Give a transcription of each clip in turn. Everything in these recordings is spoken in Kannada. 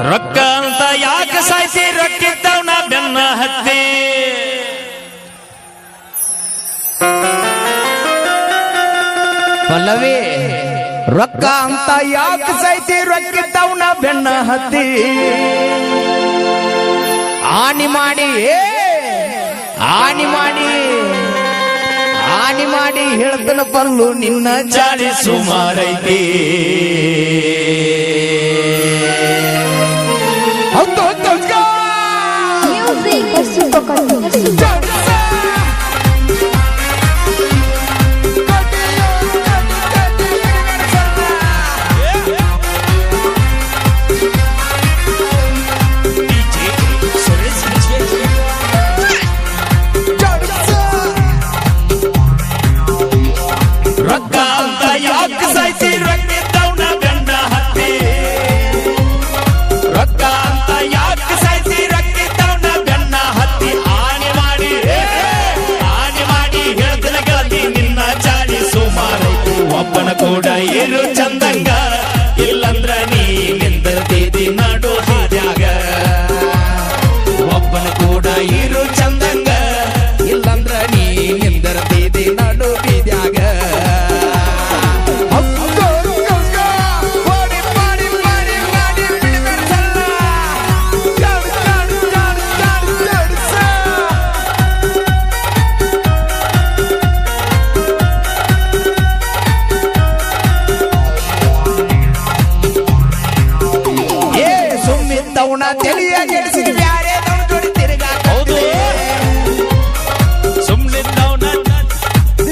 ರೊಕ್ಕ ಅಂತ ಯಾಕೆ ಸಾಯ್ತಿ ರೊಕ್ಕಿದ್ದವನ ಬೆನ್ನ ಹತ್ತಿ ಪಲ್ಲವಿ ರೊಕ್ಕ ಅಂತ ಯಾಕೆ ಸಾಯ್ತಿ ರೊಕ್ಕಿದ್ದವನ ಬೆನ್ನ ಹತ್ತಿ ಆನಿ ಮಾಡಿ ಹೇಳ್ತನ ಪಲ್ಲು ನಿನ್ನ ಚಾಳಿ ಸುಮಾರೈತಿ ರೊಕ್ಕ ಅಂತ ಯಾಕೆ ಸಾಯ್ತಿ ರೊಕ್ಕಿದ್ದವನ ಬೆನ್ನ ಹತ್ತಿ ರೊಕ್ಕ ಅಂತ ಯಾಕೆ ಸಾಯ್ತಿ ರೊಕ್ಕಿದ್ದವನ ಬೆನ್ನ ಹತ್ತಿ ಆನೆ ಮಾಡಿ ಹೇಳ್ತನ ಗೆಳತಿ ನಿನ್ನ ಚಾಳಿ ಸುಮಾರೈತಿ ಒಬ್ಬನ ಕೂಡ ಇರು ಚಂದಂಗ ಇಲ್ಲಂದ್ರ ನೀ ನಿಂದಿರ್ತಿದಿ ನಡು ಹಾದ್ಯಾಗ ಒಬ್ಬನ ಕೂಡ ಇರು ಚಂದಂಗ ಇಲ್ಲಂದ್ರ ನೀ ನಿಂದಿರ್ತಿದಿ ನಡು ಬೀದ್ಯಾಗ ತಿಳಿಯ ಗೆಡಿಸಿದ ಬ್ಯಾರೆ ಜೋಡಿ ತಿರುಗಾಕೌದು ಸುಮ್ಮನಿದ್ದವನ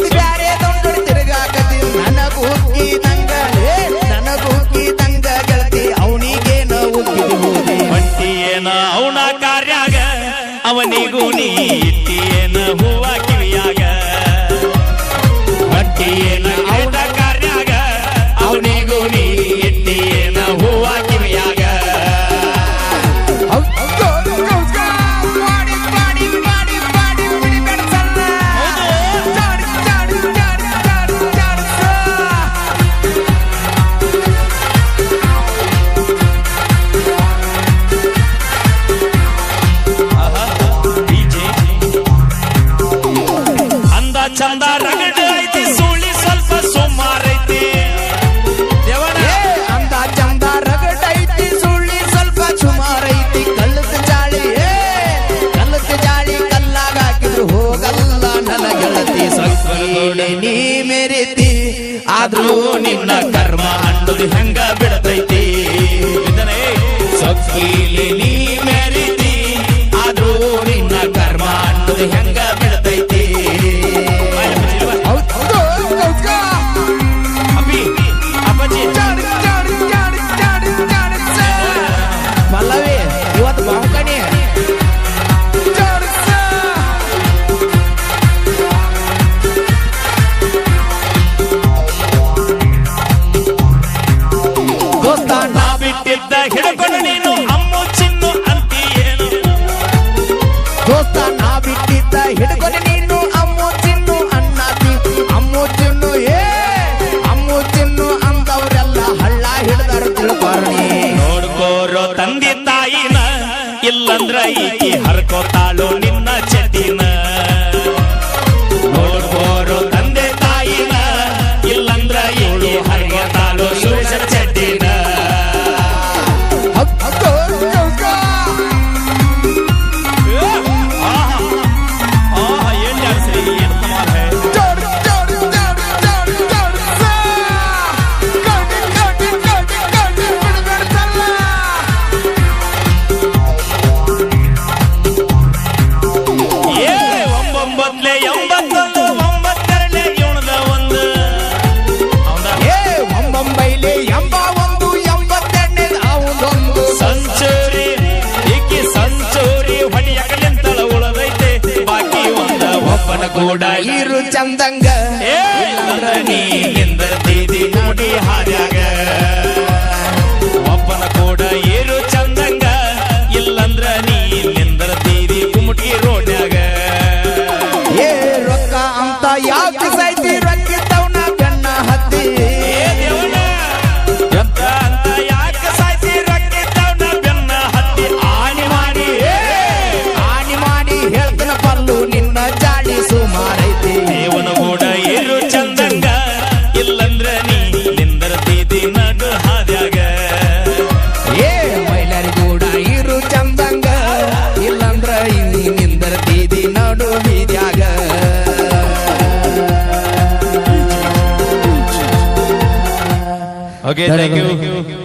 ಬ್ಯಾರೆ ಜೋಡಿ ತಿರುಗಾಕತಿ ನನಗೂಕಿ ತಂಗ ಗೆಳತಿ ಅವನಿಗೇನ ಉಕ್ಕಿದು ಹೋದೆ ಹೊಂಟಿಯೇನ ಅವನ ಕಾರ್ಯಾಗ ಅವನಿಗೂ ನೀ ಇಟ್ಟಿಯೇನ ಹೂವ ಕಿವಿಯಾಗ ಹೊಂಟಿಯೇನ ಅವನ ಕಾರ್ಯಾಗ ಅವನಿಗೂ ನೀ ಇಟ್ಟಿಯೇನ ಹೂವ ಕಿವಿಯಾಗ ಚಂದ ರಗಡ ಐತಿ ಸುಳಿ ಸ್ವಲ್ಪ ಸುಮಾರೈತಿ ಅಂದ ಚಂದ ರಗಡ ಐತಿ ಸುಳ್ಳಿ ಸ್ವಲ್ಪ ಸುಮಾರೈತಿ ಕಲ್ಲದ ಜಾಳಿ ಕಲ್ಲಾಗ ಹಾಕಿದ್ರು ಹೋಗಲ್ಲ ನನ್ನ ಗೆಳತಿ ಸೊಕ್ಕೀಳೆ ನೀ ಮೆರಿತಿ ಆದ್ರೂ ನಿನ್ನ ಕರ್ಮ ಅನ್ನೋದು ಹೆಂಗ ಬಿಡತೈತಿ ಸೊಕ್ಕೀಳೆ ನೀ ಮೆರಿತಿ ಆದ್ರೂ ನಿನ್ನ ಕರ್ಮ ಅನ್ನೋದು ಹೆಂಗ ಬಿಡತೈತಿ ಮಲ್ಲವಿ ಇವತ್ತು ಬಾಂಕಣಿ ದೋಸ್ತ ನಾ ಬಿಟ್ಟಿದ್ದ ಹಿಡ್ಕೊಂಡು ನೀನು ಅಮ್ಮು ಚಿನ್ನು ಅಂತೀಯೇನು ದೋಸ್ತ ನಾ ಬಿಟ್ಟಿದ್ದ ಹಿಡ್ಕೊಂಡು ನೀನು ಅಮ್ಮು ಚಿನ್ನು ಅನ್ನತಿ ಅಮ್ಮು ಚಿನ್ನು ಅಂದವ್ರೆಲ್ಲ ಹಳ್ಳ ಹಿಡ್ದಾರ ತಿಳ್ಕೊರ್ಣಿ ನೋಡ್ಕೋರೋ ತಂದೆ ತಾಯಿನ ಇಲ್ಲಂದ್ರ ಈಕಿ ಹರ್ಕೋತಾಳು ನಿನ್ನ ಚಟಿನ ನೋಡ್ಕೋರೋ ತಂದೆ ತಾಯಿನ ಇಲ್ಲಂದ್ರ ಈಕಿ ಹರ್ಕೋತಾಳು ಸುರೇಶ ಚಟಿನ ಕೂಡ ಇರು ಚಂದಂಗ ನೀ ನಿಂದಿರ್ತಿದಿ ನೋಡಿ ಹಾದ್ಯಾಗ ಒಬ್ಬನ ಕೂಡ ಇರು ಚಂದಂಗ ಇಲ್ಲಂದ್ರ ನೀ ನಿಂದಿರ್ತಿದಿ ಕುಮಟಿ ರೋಡ್ಯಾಗ ರೊಕ್ಕ ಅಂತ ಯಾಕೆ ಸಾಯ್ತಿ ರೊಕ್ಕಿದ್ದವನ ಬೆನ್ನ ಹತ್ತಿ ರೊಕ್ಕ ಅಂತ ಯಾಕೆ ಸಾಯ್ತಿ ರೊಕ್ಕಿದ್ದವನ ಬೆನ್ನ ಓಕೆ ಥ್ಯಾಂಕ್ ಯು